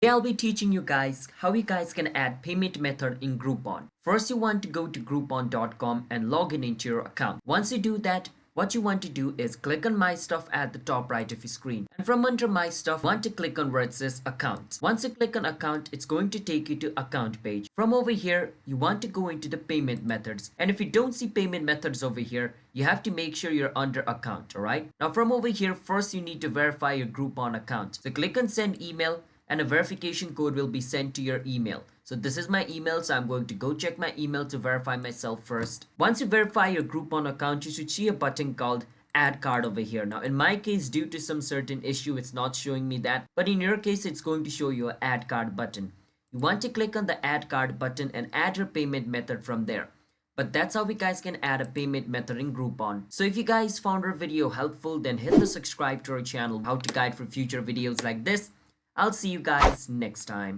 Today I'll be teaching you guys how you guys can add payment method in Groupon. First you want to go to groupon.com and log in into your account. Once you do that, what you want to do is click on My Stuff at the top right of your screen. And from under My Stuff, you want to click on where it says Accounts. Once you click on Account, it's going to take you to Account page. From over here, you want to go into the payment methods. And if you don't see payment methods over here, you have to make sure you're under Account, alright? Now from over here, first you need to verify your Groupon account. So click on Send Email and a verification code will be sent to your email. So this is my email, so I'm going to go check my email to verify myself first. Once you verify your Groupon account, you should see a button called Add Card over here. Now in my case, due to some certain issue, it's not showing me that, but in your case, it's going to show you an Add Card button. You want to click on the Add Card button and add your payment method from there. But that's how we guys can add a payment method in Groupon. So if you guys found our video helpful, then hit the subscribe to our channel, how to guide for future videos like this. I'll see you guys next time.